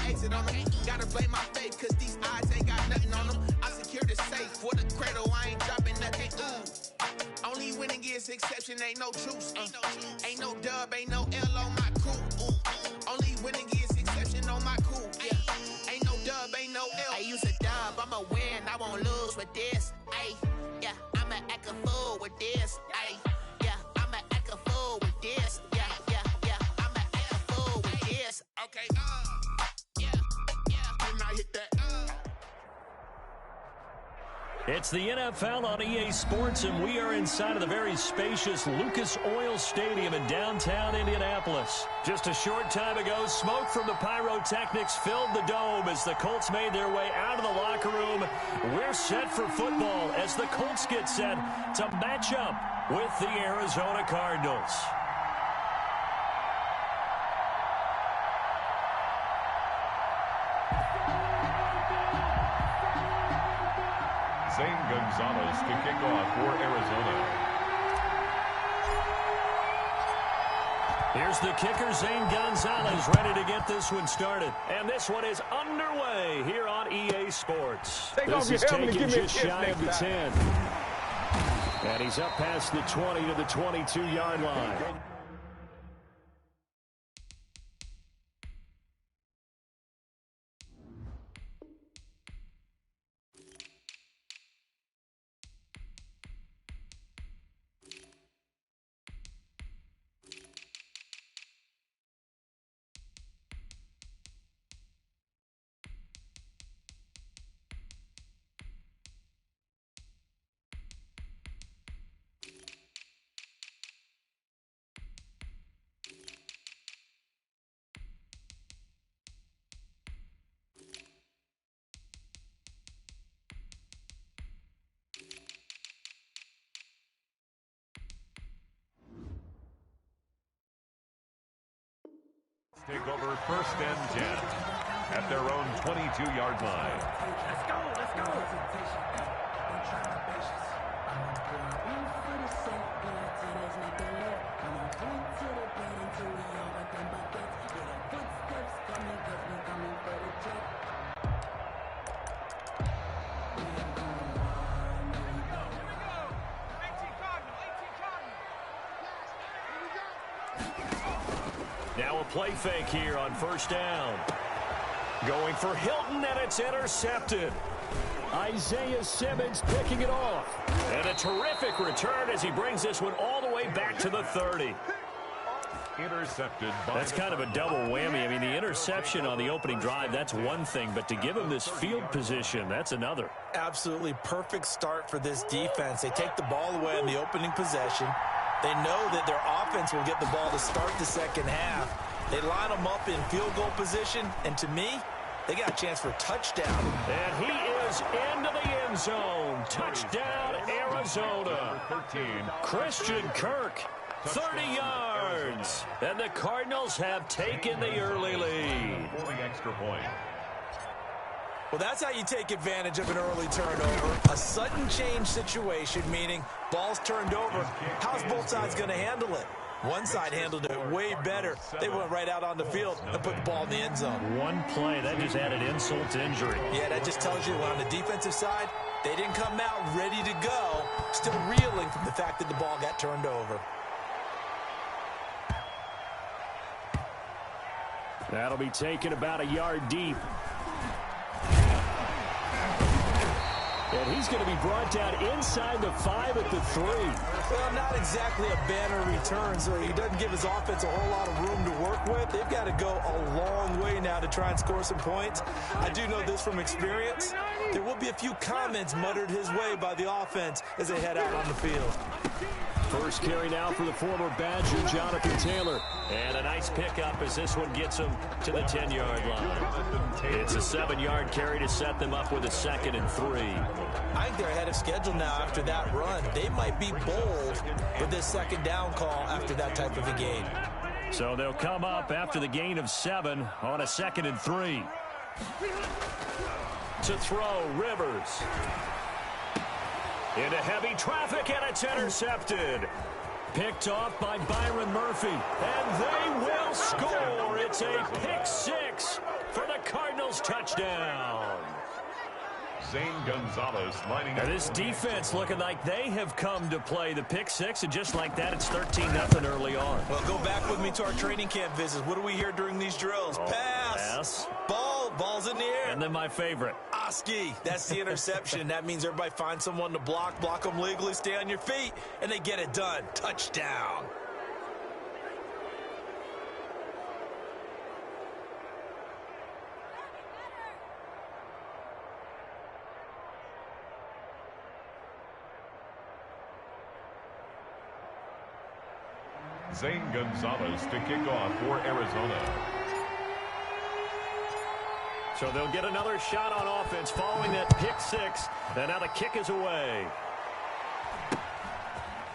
exit on them. Gotta blame my faith, cause these eyes ain't got nothing on them. I secure the safe for the cradle, I ain't dropping nothing. Only winning is exception, ain't no truce. Ain't no dub, ain't no L on my crew. Only winning is exception on my crew. Yeah. Ain't no dub, ain't no L. I use a dub, I'ma win, I won't lose with this. Ay, yeah, I'ma act a fool with this. Ay, yeah, I'ma act a fool with this. Yeah, I'ma act a fool with this. Okay, yeah, when I hit that, It's the NFL on EA Sports, and we are inside of the very spacious Lucas Oil Stadium in downtown Indianapolis. Just a short time ago, smoke from the pyrotechnics filled the dome as the Colts made their way out of the locker room. We're set for football as the Colts get set to match up with the Arizona Cardinals. Zane Gonzalez to kick off for Arizona. Here's the kicker, Zane Gonzalez, ready to get this one started. And this one is underway here on EA Sports. This is taken just shy of the 10. And he's up past the 20 to the 22-yard line. Take over 1st and 10 at their own 22-yard line. let's go. Now a play fake here on 1st down. Going for Hilton, and it's intercepted. Isaiah Simmons picking it off. And a terrific return as he brings this one all the way back to the 30. Intercepted by That's kind of a double whammy. I mean, the interception on the opening drive, that's one thing. But to give him this field position, that's another. Absolutely perfect start for this defense. They take the ball away in the opening possession. They know that their offense will get the ball to start the second half. They line them up in field goal position, and to me, they got a chance for a touchdown. And he is into the end zone. Touchdown, Arizona. 13. Christian Kirk, 30 yards. And the Cardinals have taken the early lead. For the extra point. Well, that's how you take advantage of an early turnover. A sudden change situation, meaning ball's turned over. How's both sides going to handle it? One side handled it way better. They went right out on the field and put the ball in the end zone. One play, that just added insult to injury. Yeah, that just tells you on the defensive side, they didn't come out ready to go, still reeling from the fact that the ball got turned over. That'll be taken about a yard deep. And he's going to be brought down inside the 5 at the 3. Well, not exactly a banner return, so he doesn't give his offense a whole lot of room to work with. They've got to go a long way now to try and score some points. I do know this from experience. There will be a few comments muttered his way by the offense as they head out on the field. First carry now for the former Badger, Jonathan Taylor. And a nice pickup as this one gets him to the 10-yard line. It's a 7-yard carry to set them up with a 2nd and 3. I think they're ahead of schedule now after that run. They might be bold with this 2nd down call after that type of a gain. So they'll come up after the gain of 7 on a 2nd and 3. To throw, Rivers. Into heavy traffic, and it's intercepted. Picked off by Byron Murphy. And they will score. It's a pick 6 for the Cardinals. touchdown. Zane Gonzalez lining up. Now this defense looking like they have come to play the pick six, and just like that, it's 13-0 early on. Well, go back with me to our training camp visits. What do we hear during these drills? Pass. Ball's in the air. And then my favorite. Oski, that's the interception. That means everybody finds someone to block them legally, stay on your feet, and they get it done. Touchdown. Zane Gonzalez to kick off for Arizona. So they'll get another shot on offense following that pick six. And now the kick is away.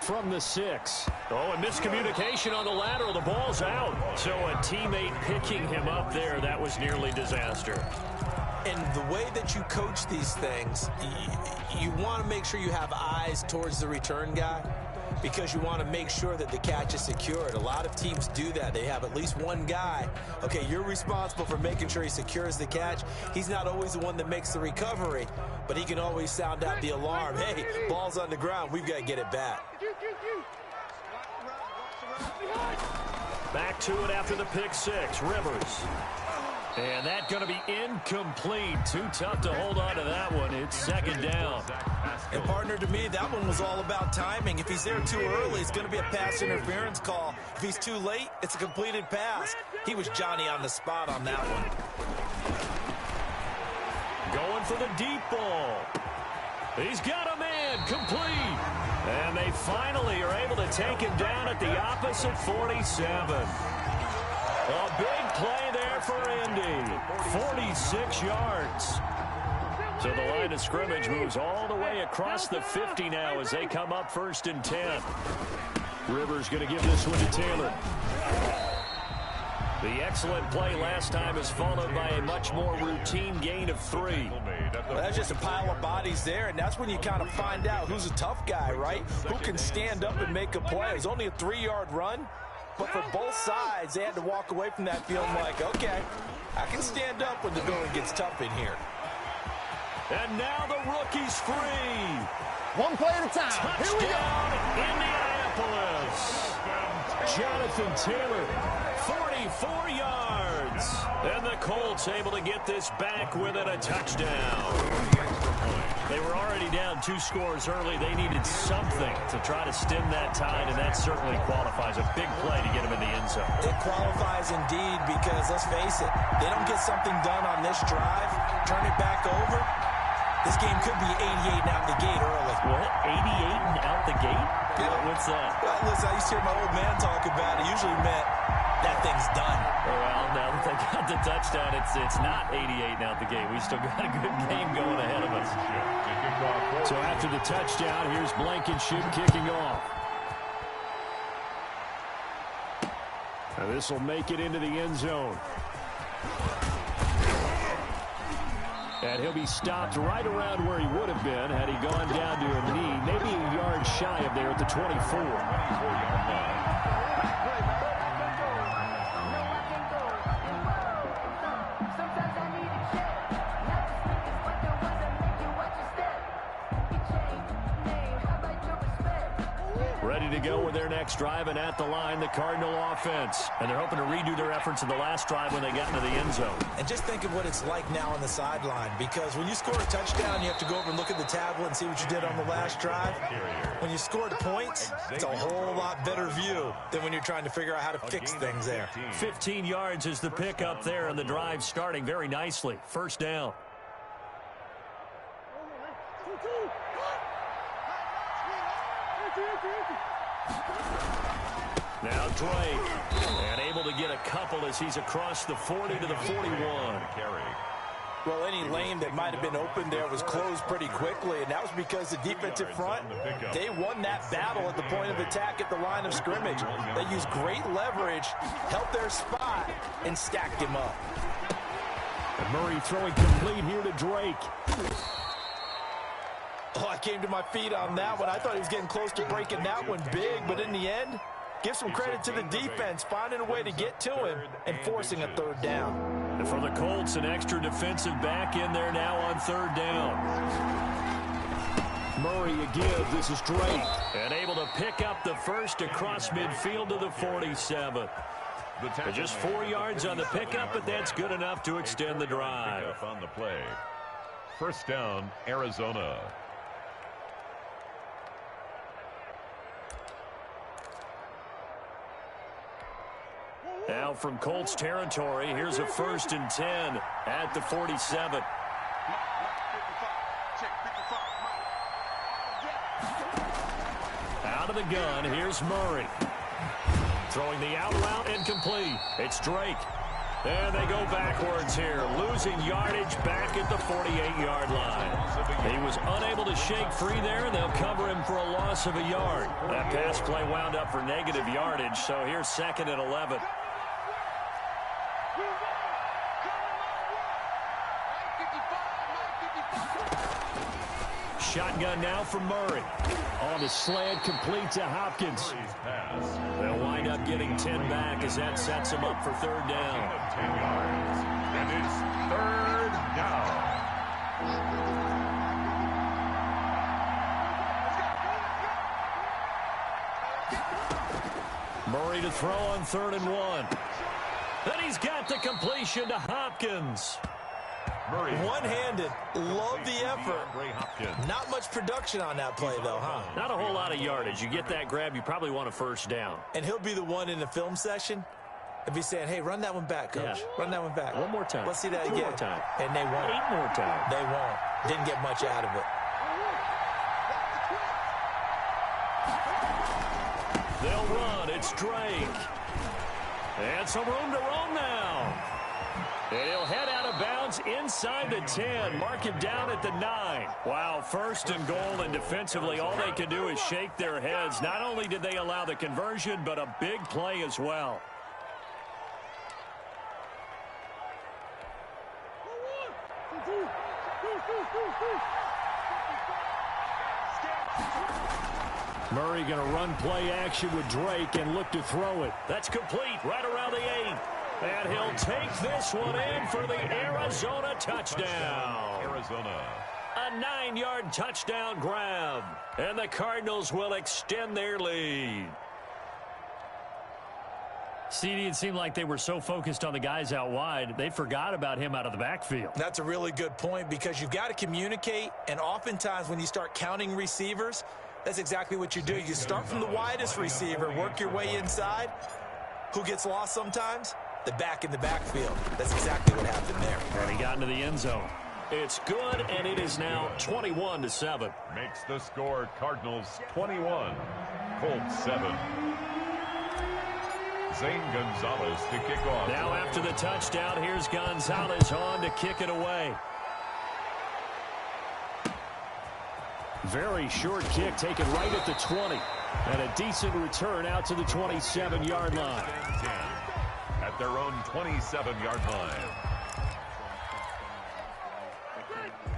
From the 6. Oh, and miscommunication on the lateral. The ball's out. So a teammate picking him up there. That was nearly disaster. And the way that you coach these things, you want to make sure you have eyes towards the return guy, because you want to make sure that the catch is secured. A lot of teams do that. They have at least one guy. Okay, you're responsible for making sure he secures the catch. He's not always the one that makes the recovery, but he can always sound out the alarm. Hey, ball's on the ground. We've got to get it back. Back to it after the pick six. Rivers. And that's going to be incomplete. Too tough to hold on to that one. It's second down. And partner, to me, that one was all about timing. If he's there too early, it's going to be a pass interference call. If he's too late, it's a completed pass. He was Johnny on the spot on that one. Going for the deep ball. He's got a man. Complete. And they finally are able to take him down at the opposite 47. A big play there for Indy. 46 yards. So the line of scrimmage moves all the way across the 50 now as they come up 1st and 10. Rivers going to give this one to Taylor. The excellent play last time is followed by a much more routine gain of 3. Well, that's just a pile of bodies there, and that's when you kind of find out who's a tough guy, right? Who can stand up and make a play. It was only a 3-yard run, but for both sides, they had to walk away from that feeling like, okay, I can stand up when the going gets tough in here. And now the rookie's free. One play at a time. Touchdown, Indianapolis. Jonathan Taylor, 44 yards. And the Colts able to get this back within a touchdown. They were already down 2 scores early. They needed something to try to stem that tide, and that certainly qualifies. A big play to get them in the end zone. It qualifies indeed, because let's face it, they don't get something done on this drive, turn it back over, this game could be 88 and out the gate early. What? 88 and out the gate? Yeah. What's that? Well, listen, I used to hear my old man talk about it. It usually meant that thing's done. Well, now that they got the touchdown, it's not 88 and out the gate. We still got a good game going ahead of us. So after the touchdown, here's Blankenship kicking off. Now this will make it into the end zone. And he'll be stopped right around where he would have been had he gone down to a knee, maybe a yard shy of there at the 24. Ready to go with their next drive, and at the line, the Cardinal offense. And they're hoping to redo their efforts in the last drive when they got into the end zone. And just think of what it's like now on the sideline, because when you score a touchdown, you have to go over and look at the tablet and see what you did on the last drive. When you scored points, it's a whole lot better view than when you're trying to figure out how to fix things there. 15 yards is the pick up there, and the drive starting very nicely. First down. Now Drake, and able to get a couple as he's across the 40 to the 41. Well, any lane that might have been open there was closed pretty quickly, and that was because the defensive front, they won that battle at the point of attack at the line of scrimmage. They used great leverage, held their spot, and stacked him up. And Murray throwing complete here to Drake. Oh, I came to my feet on that one. I thought he was getting close to breaking that one big, but in the end, give some credit to the defense, finding a way to get to him and forcing a 3rd down. And for the Colts, an extra defensive back in there now on 3rd down. Murray again. This is Drake. And able to pick up the first across midfield to the 47. Just 4 yards on the pickup, but that's good enough to extend the drive. On the play. 1st down, Arizona. Now from Colts territory, here's a 1st and 10 at the 47. Out of the gun, here's Murray. Throwing the out route incomplete. It's Drake. And they go backwards here, losing yardage back at the 48-yard line. He was unable to shake free there, and they'll cover him for a loss of a yard. That pass play wound up for negative yardage, so here's 2nd and 11. Shotgun now for Murray. On the slant, complete to Hopkins. They'll wind up getting 10 back as that sets them up for 3rd down. 10 yards. And it's 3rd down. Murray to throw on 3rd and 1. Then he's got the completion to Hopkins. Murray. One-handed. Love the effort. Not much production on that play, though, huh? Not a whole lot of yardage. You get that grab, you probably want a 1st down. And he'll be the one in the film session if he's saying, hey, run that one back, Coach. Yeah. Run that one back. One more time. Let's see that 2 again. more time. And they won't. 8 more times. They won't. Didn't get much out of it. They'll run. It's Drake. And some room to roam now. And he'll head out of bounds inside the 10. Mark him down at the 9. Wow, 1st and goal, and defensively all they can do is shake their heads. Not only did they allow the conversion, but a big play as well. Murray going to run play action with Drake and look to throw it. That's complete right around the 8. And he'll take this one in for the Arizona touchdown. Arizona. A 9-yard touchdown grab. And the Cardinals will extend their lead. CD, it seemed like they were so focused on the guys out wide, they forgot about him out of the backfield. That's a really good point because you've got to communicate, and oftentimes when you start counting receivers, that's exactly what you do. You start from the widest receiver, work your way inside. Who gets lost sometimes? The back in the backfield. That's exactly what happened there. And he got into the end zone. It's good, and it is now 21-7. Makes the score Cardinals 21, Colts 7. Zane Gonzalez to kick off. Now after the touchdown, here's Gonzalez on to kick it away. Very short kick taken right at the 20. And a decent return out to the 27-yard line. At their own 27-yard line.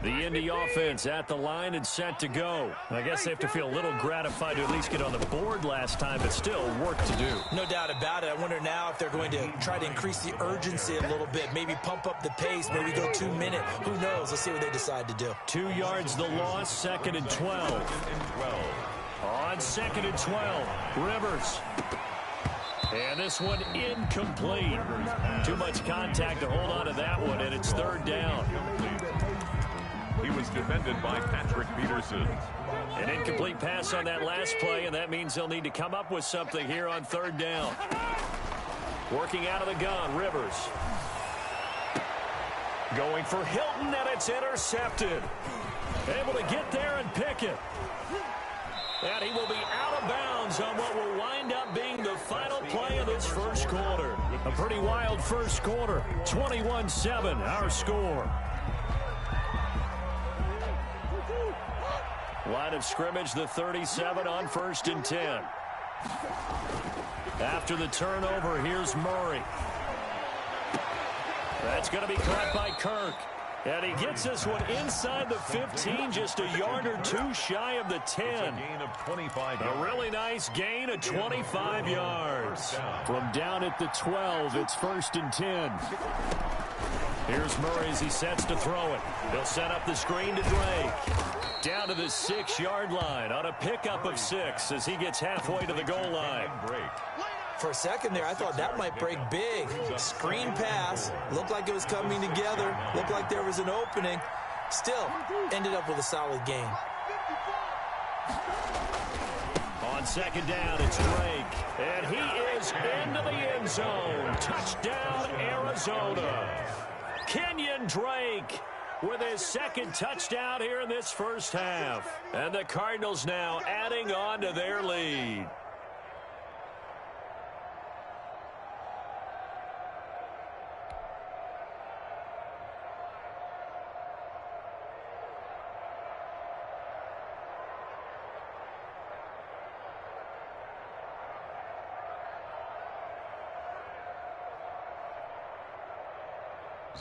The Indy offense at the line and set to go. I guess they have to feel a little gratified to at least get on the board last time, but still work to do. No doubt about it. I wonder now if they're going to try to increase the urgency a little bit, maybe pump up the pace, maybe go 2 minute. Who knows? Let's see what they decide to do. 2 yards the loss, 2nd and 12. On 2nd and 12, Rivers. And this one incomplete. Too much contact to hold on to that one, and it's 3rd down. He was defended by Patrick Peterson. An incomplete pass on that last play, and that means they'll need to come up with something here on 3rd down. Working out of the gun, Rivers. Going for Hilton, and it's intercepted. Able to get there and pick it. And he will be out of bounds on what will wind up being the final play of this first quarter. A pretty wild first quarter. 21-7, our score. Line of scrimmage, the 37 on 1st and 10. After the turnover, here's Murray. That's going to be caught by Kirk. And he gets this one inside the 15, just a yard or two shy of the 10. It's a gain of 25 yards. A really nice gain of 25 yards. From down at the 12, it's 1st and 10. Here's Murray as he sets to throw it. He'll set up the screen to Drake. Down to the 6-yard line on a pickup of 6 as he gets halfway to the goal line. For a second there, I thought that might break big. Screen pass. Looked like it was coming together. Looked like there was an opening. Still, ended up with a solid game. On second down, it's Drake. And he is into the end zone. Touchdown, Arizona. Kenyon Drake with his second touchdown here in this first half. And the Cardinals now adding on to their lead.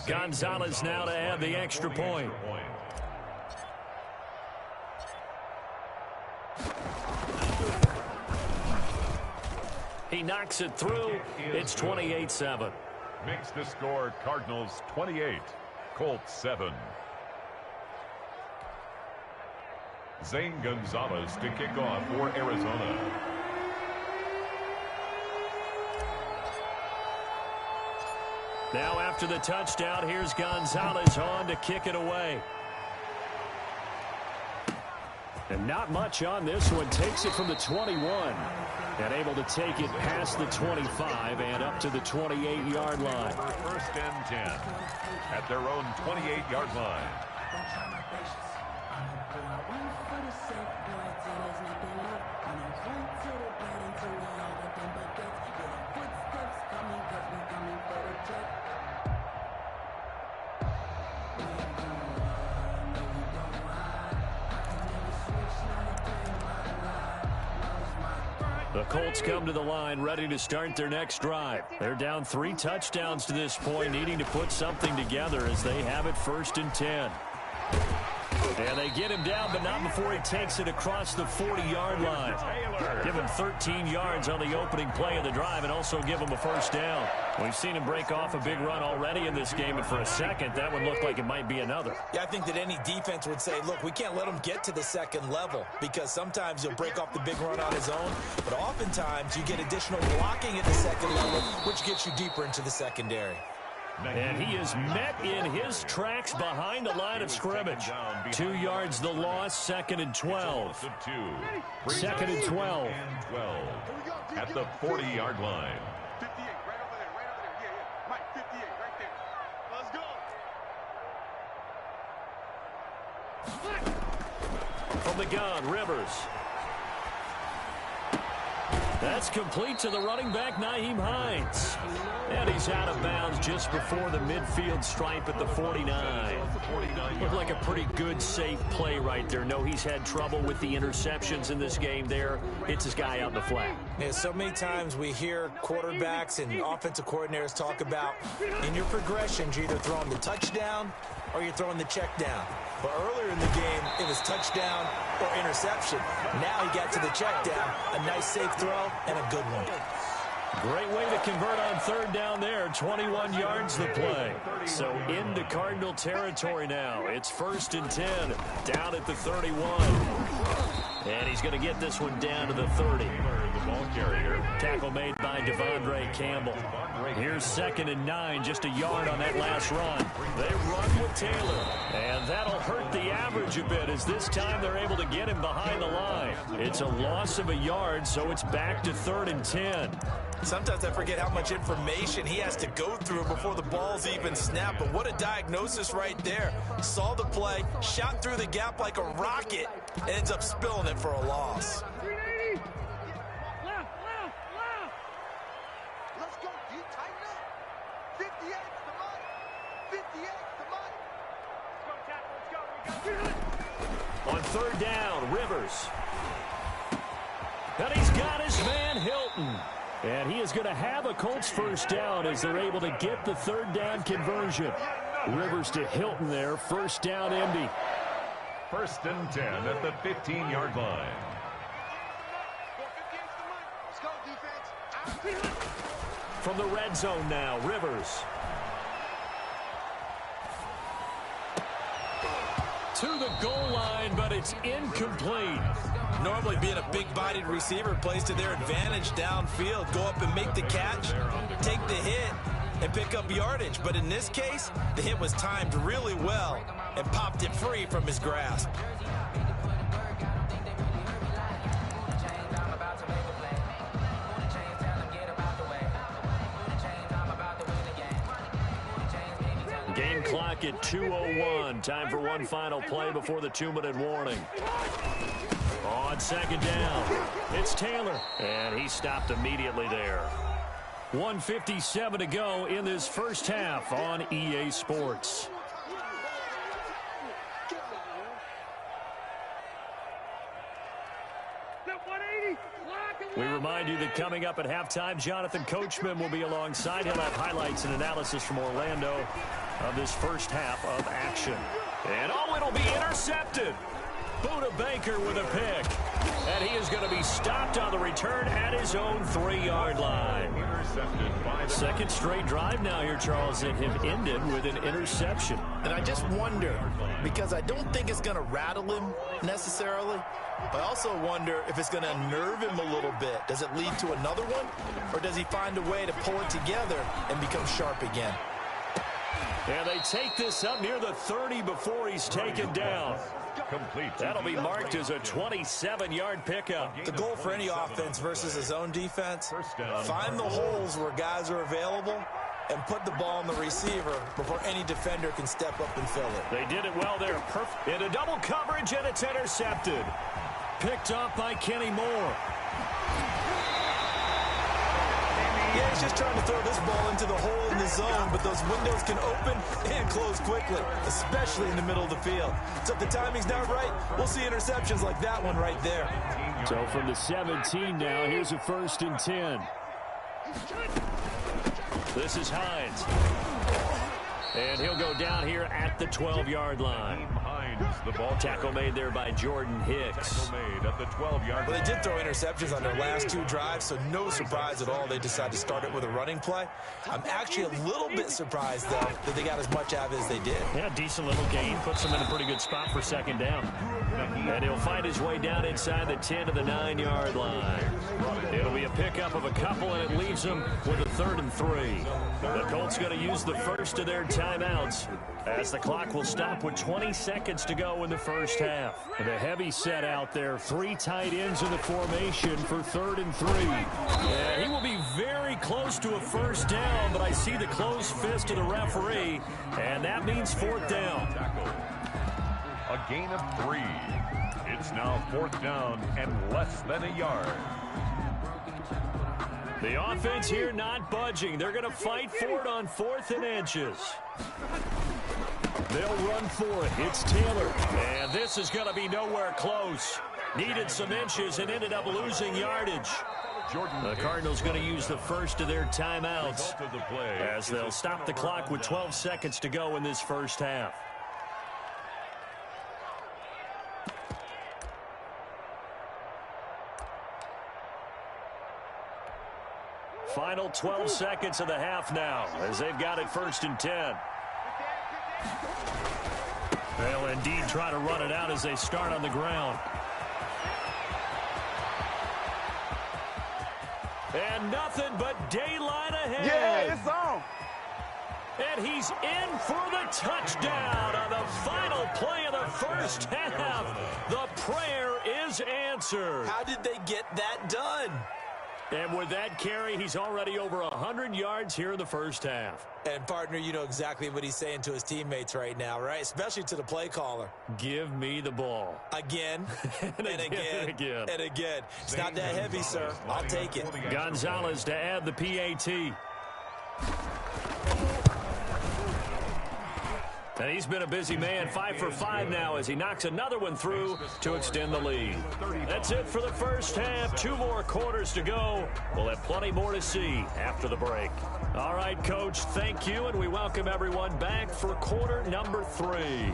Gonzalez now to add the extra point. He knocks it through. It's 28-7. Makes the score Cardinals 28, Colts 7. Zane Gonzalez to kick off for Arizona. Now after the touchdown, here's Gonzalez on to kick it away. And not much on this one. Takes it from the 21. And able to take it past the 25 and up to the 28-yard line. First and 10 at their own 28-yard line. The Colts come to the line ready to start their next drive. They're down 3 touchdowns to this point, needing to put something together as they have it first and 10. And they get him down, but not before he takes it across the 40-yard line. Give him 13 yards on the opening play of the drive and also give him a first down. We've seen him break off a big run already in this game, and for a second, that one looked like it might be another. Yeah, I think that any defense would say, look, we can't let him get to the second level because sometimes he'll break off the big run on his own, but oftentimes you get additional blocking at the second level, which gets you deeper into the secondary. And he is met in his tracks behind the line of scrimmage. 2 yards the loss, second and 12. Second and 12. At the 40-yard line. 58, right over there, yeah. Mike, 58, right there. Let's go. From the gun, Rivers. That's complete to the running back, Nyheim Hines. And he's out of bounds just before the midfield stripe at the 49. Looked like a pretty good, safe play right there. No, he's had trouble with the interceptions in this game there. Hits his guy out in the flat. Yeah, so many times we hear quarterbacks and offensive coordinators talk about in your progressions, you're either throwing the touchdown or you're throwing the check down. But earlier in the game, it was touchdown or interception. Now he got to the check down, a nice safe throw, and a good one. Great way to convert on third down there. 21 yards the play. So into Cardinal territory now. It's first and 10 down at the 31. And he's going to get this one down to the 30. The ball carrier. Tackle made by Devondre Campbell. Here's second and 9, just a yard on that last run. They run with Taylor. And that'll hurt the average a bit as this time they're able to get him behind the line. It's a loss of a yard, so it's back to third and 10. Sometimes I forget how much information he has to go through before the ball's even snapped. But what a diagnosis right there. Saw the play, shot through the gap like a rocket, and ends up spilling it for a loss. Let's go, D, tighten up. 58's the money. 58's the money. Let's go, tackle, let's go. On third down, Rivers. And he's got his man Hilton. And he is going to have a Colts first down as they're able to get the third down conversion. Rivers to Hilton there, first down Indy. First and 10 at the 15-yard line. Let's go, defense. From the red zone now, Rivers. to the goal line, but it's incomplete. Normally being a big-bodied receiver plays to their advantage downfield. Go up and make the catch, take the hit, and pick up yardage. But in this case, the hit was timed really well and popped it free from his grasp. Game clock at 2:01. Time for one final play before the 2-minute warning. On second down, it's Taylor, and he stopped immediately there. 1:57 to go in this first half on EA Sports. We remind you that coming up at halftime, Jonathan Coachman will be alongside. He'll have highlights and analysis from Orlando of this first half of action. And it'll be intercepted. Buda Baker with a pick. And he is going to be stopped on the return at his own 3-yard line. Second straight drive now here, Charles, that have ended with an interception. And I just wonder, because I don't think it's going to rattle him necessarily, but I also wonder if it's going to unnerve him a little bit. Does it lead to another one? Or does he find a way to pull it together and become sharp again? And they take this up near the 30 before he's taken down. Complete. That'll be marked as a 27-yard pickup. The goal for any offense versus his own defense, find the holes where guys are available and put the ball on the receiver before any defender can step up and fill it. They did it well there. Perfect. Into double coverage, and it's intercepted. Picked up by Kenny Moore. Yeah, he's just trying to throw this ball into the hole in the zone, but those windows can open and close quickly, especially in the middle of the field. So if the timing's not right, we'll see interceptions like that one right there. So from the 17 now, here's a 1st and 10. This is Hines. And he'll go down here at the 12-yard line. The ball tackle made there by Jordan Hicks. Made at the 12-yard line. Well, they did throw interceptions on their last 2 drives, so no surprise at all they decided to start it with a running play. I'm actually a little bit surprised, though, that they got as much out of it as they did. Yeah, decent little gain. Puts him in a pretty good spot for second down. And he'll find his way down inside the 10 to the 9-yard line. It'll be a pickup of a couple, and it leaves them with a 3rd and 3. The Colts going to use the first of their timeouts as the clock will stop with 20 seconds to go in the first half. The heavy set out there, 3 tight ends in the formation for 3rd and 3. And he will be very close to a first down, but I see the closed fist of the referee, and that means 4th down. A gain of 3. It's now 4th down and less than a yard. The offense here not budging. They're going to fight for it on 4th and inches. They'll run for it. It's Taylor. And this is going to be nowhere close. Needed some inches and ended up losing yardage. The Cardinals going to use the first of their timeouts as they'll stop the clock with 12 seconds to go in this first half. Final 12 seconds of the half now as they've got it 1st and 10. They'll indeed try to run it out as they start on the ground. And nothing but daylight ahead. Yeah, it's on. And he's in for the touchdown on the final play of the first half. The prayer is answered. How did they get that done? And with that carry, he's already over 100 yards here in the first half. And, partner, you know exactly what he's saying to his teammates right now, right? Especially to the play caller. Give me the ball. Again, and again, and again. and again. It's not that heavy, sir. I'll take it. Gonzalez to add the PAT. And he's been a busy man, 5 for 5 now as he knocks another one through to extend the lead. That's it for the first half. 2 more quarters to go. We'll have plenty more to see after the break. All right, Coach, thank you, and we welcome everyone back for quarter number 3.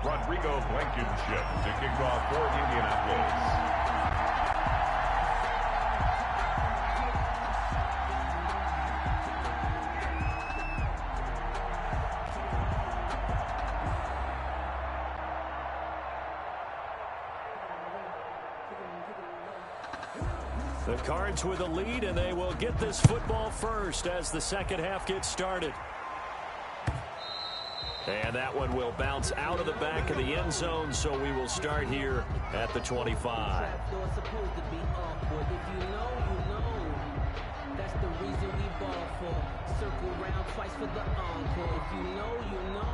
Rodrigo Blankenship to kick off for Indianapolis. The Cards with a lead, and they will get this football first as the second half gets started. And that one will bounce out of the back of the end zone, so we will start here at the 25. That's the reason we ball for. Circle round twice for the encore. If you know, you know.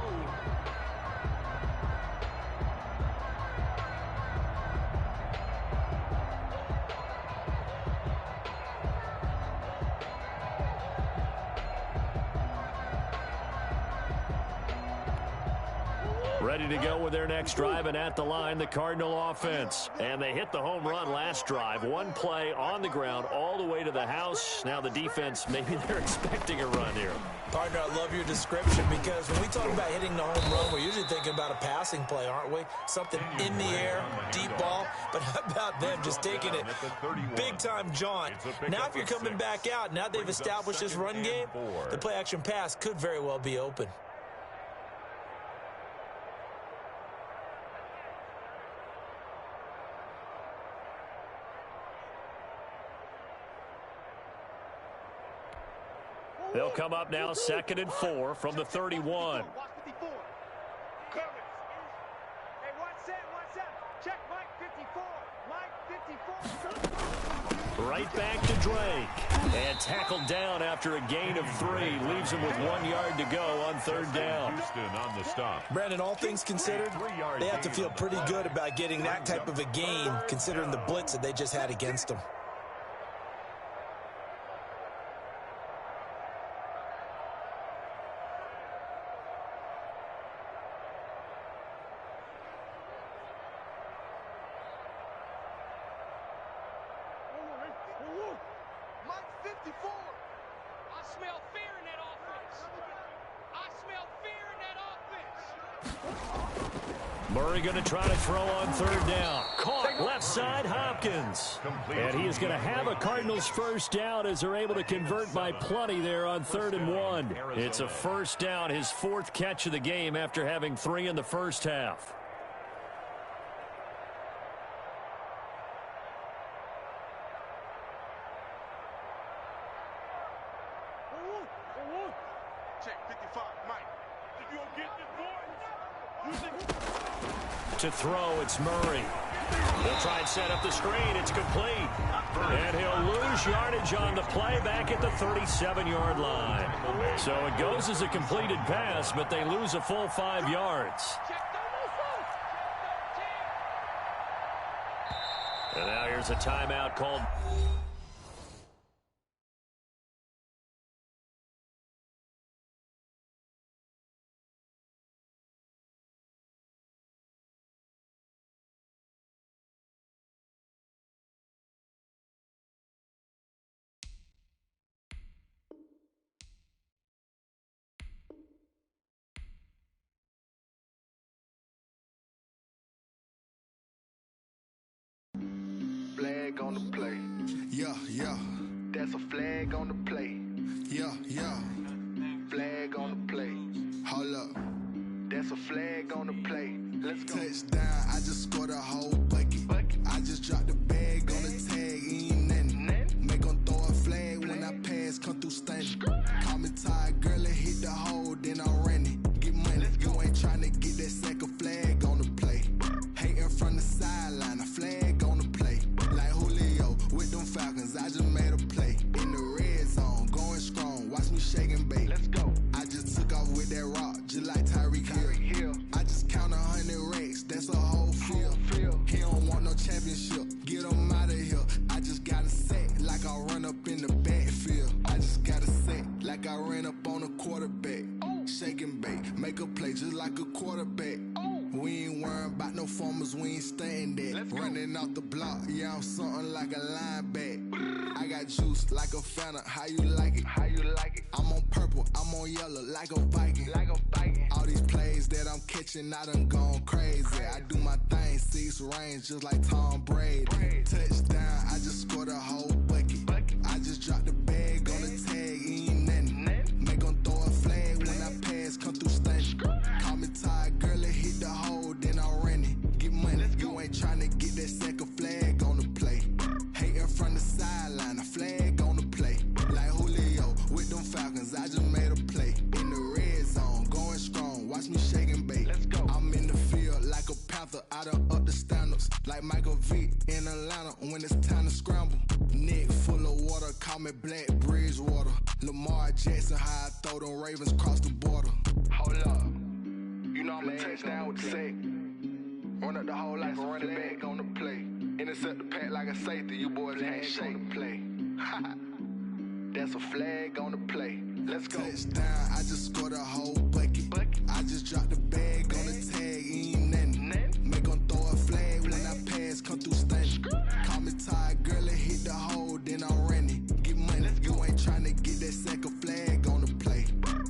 Ready to go with their next drive, and at the line, the Cardinal offense. And they hit the home run last drive. One play on the ground all the way to the house. Now the defense, maybe they're expecting a run here. Partner, I love your description because when we talk about hitting the home run, we're usually thinking about a passing play, aren't we? Something in the air, deep ball. But how about them just taking it big-time jaunt? Now if you're coming back out, now they've established this run game, the play-action pass could very well be open. They'll come up now 2nd and 4 from the 31. Right back to Drake. And tackled down after a gain of 3. Leaves him with 1 yard to go on 3rd down. On the stop. Brandon, all things considered, they have to feel pretty good about getting that type of a gain considering the blitz that they just had against them. Murray going to try to throw on 3rd down. Caught left side, Hopkins. And he is going to have a Cardinals first down as they're able to convert by plenty there on 3rd and 1. It's a first down, his 4th catch of the game after having 3 in the first half. To throw, it's Murray. He'll try and set up the screen. It's complete. And he'll lose yardage on the play back at the 37-yard line. So it goes as a completed pass, but they lose a full 5 yards. And now here's a timeout called. Flag on the play. Yeah, yeah. That's a flag on the play. Yeah, yeah. Flag on the play. Hold up. That's a flag on the play. Let's go. Touchdown, I just scored a whole bucket. I just dropped the bag on the tag, ain't nothing. Make them throw a flag when I pass, come through stunning. Call me tired, girl, and hit the hole, then I'm running. Get money, you ain't trying to get that second flag on the play. Hating from the sideline, a flag on the play. Like Julio with them Falcons, I just made a play. In the red zone, going strong, watch me shake and bake. Let's go. I just took off with that rock, just like Tyreek Hill. I just count 100 racks, that's a whole field. He don't want no championship, get him out of here. I just got a set, like I run up in the backfield. I just got a set, like I ran up on a quarterback. Shake and bake, make a play just like a quarterback. We ain't worrying about no formers, we ain't staying there. Running off the block, yeah, I'm something like a linebacker. I got juice like a Fanta, how you like it? How you like it? I'm on purple, I'm on yellow, like a Viking. Like a Viking. All these plays that I'm catching, I done gone crazy. I do my thing, 6 range, just like Tom Brady. Touchdown, I just scored a whole bucket. I just dropped the bag on the tag, ain't nothing. Make them throw a flag when I pass, come through stunning. Call me tired, girl, and hit the hole, then I'm running. Get money, you ain't trying to get that second flag on the play. Hating from the side. V in Atlanta when it's time to scramble. Neck full of water, call me Black Bridgewater. Lamar Jackson, how I throw them Ravens across the border. Hold up. You know I'm a touchdown with the sack. Run up the whole like a running back on the play. Intercept the pack like a safety. You boys ain't shake the play. That's a flag on the play. Let's go. Touchdown, I just scored a whole bucket. I just dropped the bag on the tag, ain't nothing. Make them throw a flag when I pass, come through stunning. Call me tired, girl, it hit the hole, then I'm running. Get money, you ain't tryna get that second flag on the play.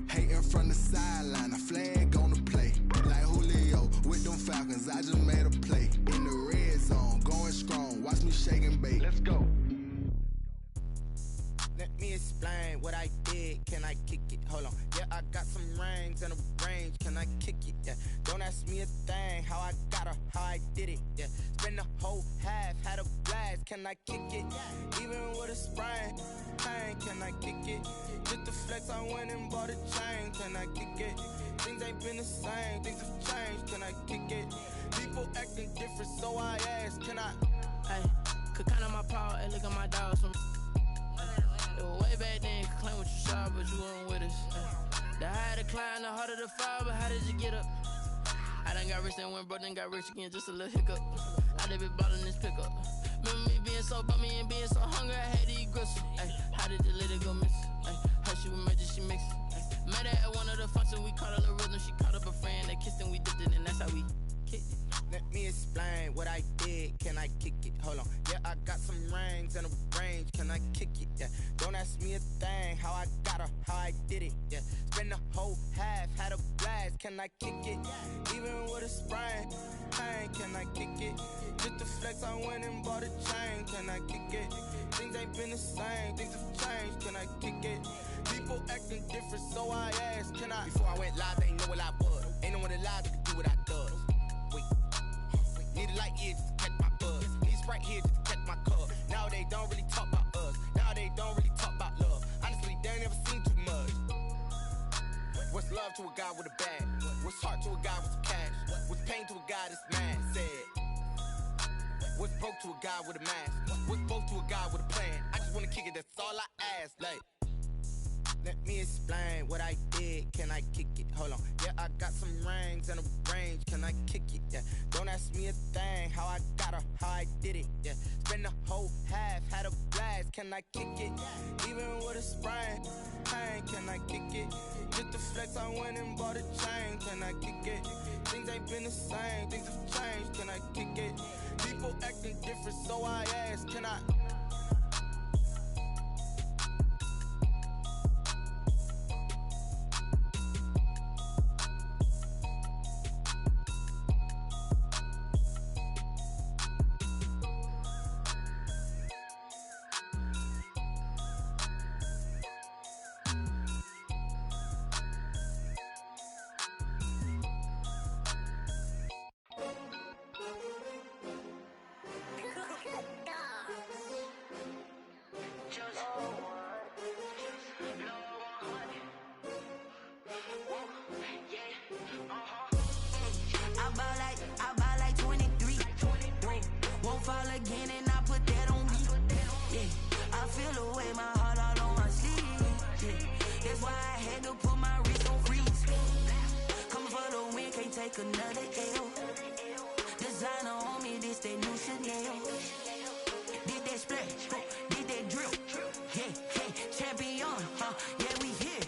Hating from the sideline, a flag on the play. Like Julio with them Falcons, I just made a play. In the red zone, going strong, watch me shake and bake. Let's go. Let me explain what I did. Can I kick it? Hold on. Yeah, I got some rings and a range. Can I kick it? Yeah. Don't ask me a thing. How I got her, how I did it. Yeah. Spend the whole half, had a blast. Can I kick it? Even with a sprain. Pain, can I kick it? Just the flex, I went and bought a chain. Can I kick it? Things ain't been the same. Things have changed. Can I kick it? People acting different, so I ask. Can I? Hey, could count on my power and look at my dogs from. Way back then, you could claim what you saw, but you weren't with us. The higher the climb, the harder the fall, but how did you get up? I done got rich, then went broke, then got rich again, just a little hiccup. I done been ballin' this pickup. Remember me being so bummy and being so hungry, I had to eat gristle. Ay, how did the lady go miss? Ay, how she was magic, she mixed. Met her at one of the functions, we caught a little rhythm, she caught up a friend, they kissed and we dipped it, and that's how we kicked it. Let me explain what I did. Can I kick it? Hold on. Yeah, I got some rings and a range. Can I kick it? Yeah. Don't ask me a thing. How I got her, how I did it. Yeah. Spend the whole half, had a blast. Can I kick it? Even with a sprain. Pain, can I kick it? Just the flex, I went and bought a chain. Can I kick it? Things ain't been the same. Things have changed. Can I kick it? People acting different, so I asked. Can I? Before I went live, they ain't know what I was. Ain't no one alive that could do what I does. Need a light here just to catch my buzz. Need Sprite here just to catch my cup. Now they don't really talk about us. Now they don't really talk about love. Honestly, they ain't never seen too much. What's love to a guy with a bag? What's heart to a guy with some cash? What's pain to a guy that's mad? Said. What's broke to a guy with a mask? What's both to a guy with a plan? I just wanna kick it, that's all I ask. Like, let me explain what I did. Can I kick it? Hold on. Yeah, I got some rings and a range. Can I kick it? Yeah. Don't ask me a thing. How I got her, how I did it. Yeah. Spend the whole half, had a blast. Can I kick it? Even with a sprain. Pain, can I kick it? Just the flex, I went and bought a chain. Can I kick it? Things ain't been the same. Things have changed. Can I kick it? People acting different, so I ask. Can I? Another L. Designer on me, this that new Chanel. Did that splash, did that drill. Yeah, champion, yeah, we here.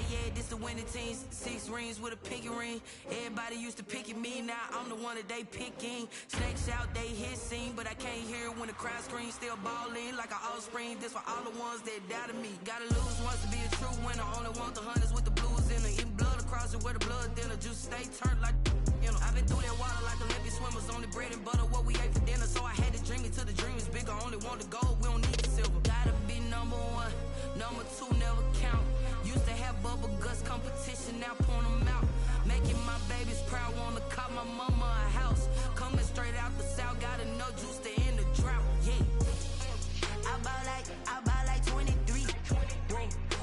Yeah, this the winning team. 6 rings with a pinky ring. Everybody used to pick at me, now I'm the one that they picking. Snakes out, they hit scene, but I can't hear it when the crowd screams. Still balling like an offspring. This for all the ones that doubted me. Gotta lose once to be a true winner. Only want the hunters with the blues in it. Eating blood across it where the blood dinner. Juice stay turned like. You know, I've been through that water like Olympic swimmers. Only bread and butter, what we ate for dinner. So I had to dream it till the dream is bigger. Only want the gold, we don't need the silver. Gotta be number 1, number 2 never count. Used to have bubble guts competition, now point them out. Making my babies proud, wanna call my mama a house. Coming straight out the south, gotta know juice to end the drought. Yeah, I buy like 23.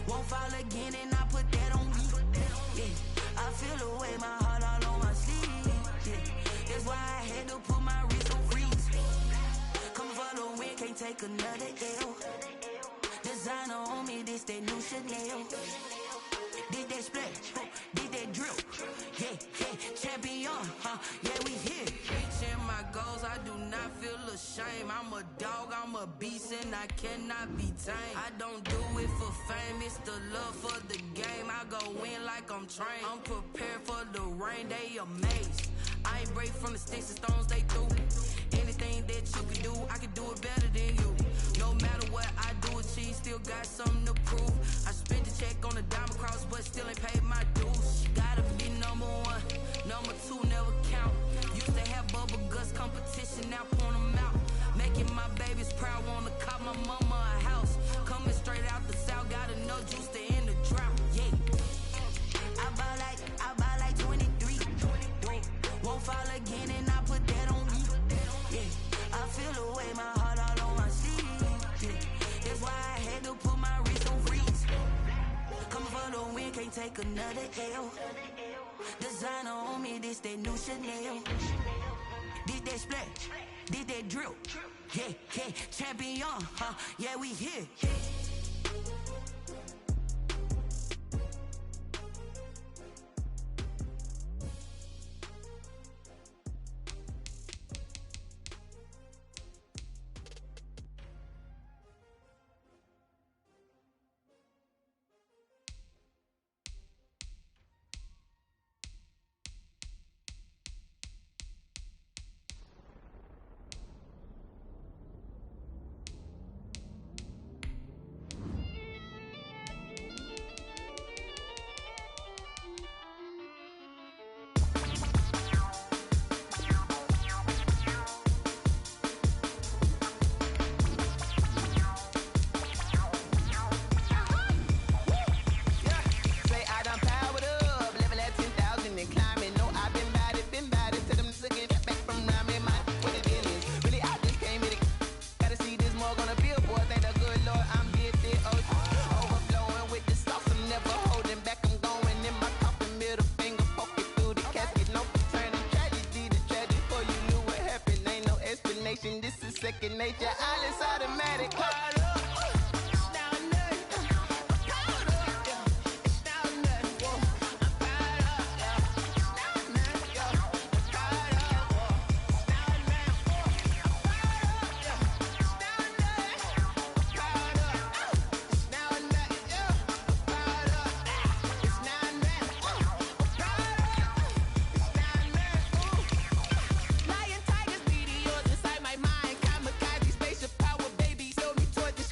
Won't fall again and I put that on me. Yeah, I feel the way my heart all on my sleeve. Yeah, that's why I had to put my wrist on freeze. take another L. Designer on me, this that new Chanel. Did that splash, did that drill. Yeah, champion, yeah, we here. Reaching my goals, I do not feel ashamed. I'm a dog, I'm a beast, and I cannot be tamed. I don't do it for fame, it's the love for the game. I go in like I'm trained. I'm prepared for the rain, they amazed. I ain't break from the sticks and stones they threw. Anything that you can do, I can do it better than you. No matter what I do, achieve, still got something to prove. I spent the check on the diamond cross, but still ain't paid my dues. Gotta be number one, number two never count. Used to have bubble guts competition, now point them out. Making my babies proud, wanna cop my mama a house. Coming straight out the south, got enough juice to end the drought. Yeah, I buy like 23. Won't fall again, and I put that on me. Yeah, I feel the way, my heart all on my sleeve. Yeah, that's why I had to put my wrist on freeze. Coming for the win, can't take another L. Designer on me, this that new Chanel. Did that splash, did that drill. Yeah, champion, yeah, we here. Second nature, all is automatic. Lion, tigers, meteors inside my mind. Kamikaze, spaceship power, baby. Show me torture.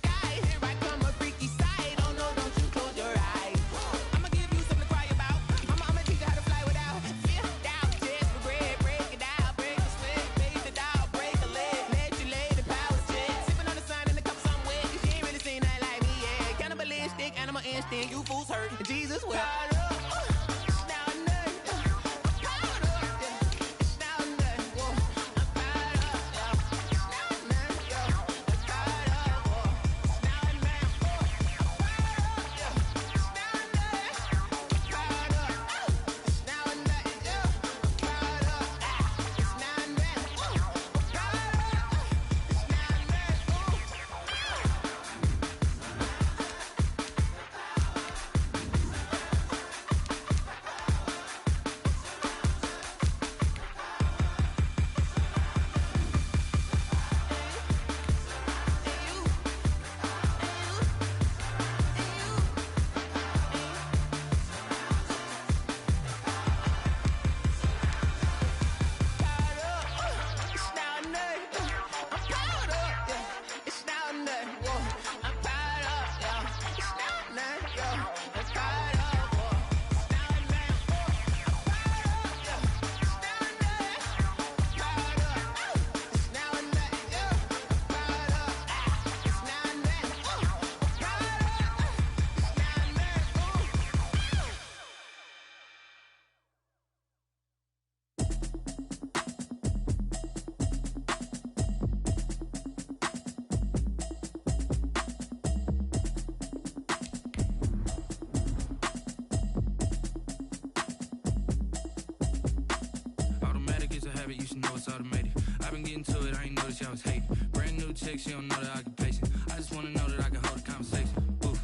Brand new chick, she don't know the occupation. I just wanna know that I can hold a conversation. Oof,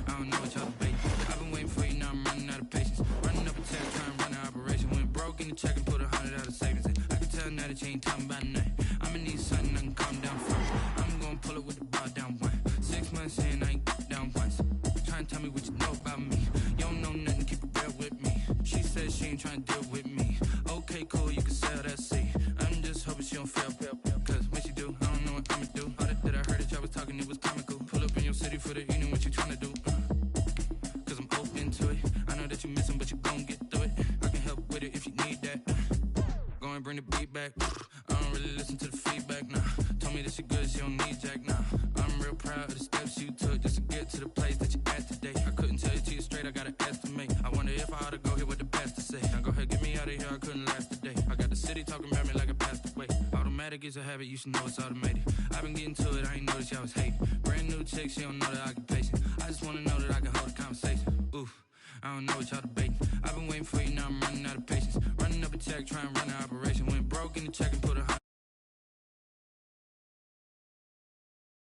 I don't know what y'all debate. I've been waiting for you, now I'm running out of patience. Running up a check, trying to run an operation. Went broke in the check and put 100 out of savings in. I can tell now that you ain't talking about nothing. I'ma need something I can calm down from. I'm gonna pull it with the bar down one. 6 months in, I ain't down once. Trying to tell me what you know about me. You don't know nothing, keep it real with me. She said she ain't trying to deal with me. Okay, cool, you can sell that seat. I'm just hoping she don't fail. Cause when she do, I don't know what I'ma do. All that I heard that y'all was talking, it was comical. Pull up in your city for the evening, what you trying to do? Cause I'm open to it. I know that you missing, but you gon' get through it. I can help with it if you need that. Go and bring the beat back. I don't really listen to the feedback, nah. Told me that she good, she don't need jack, nah. I'm real proud of the steps you took just to get to the place that you at today. I couldn't tell you to you straight, I gotta estimate. I wonder if I ought to go here with the best to say. Now go ahead, get me out of here, I couldn't last today. I got the city talking about me like I passed away. Automatic is a habit, you should know it's automated. I've been getting to it, I ain't noticed y'all was hating. Brand new chick, she don't know the occupation. I just wanna know that I can hold a conversation. Oof, I don't know what y'all debating. I've been waiting for you, now I'm running out of patience. Running up a check, trying to run an operation. Went broke in the check and put 100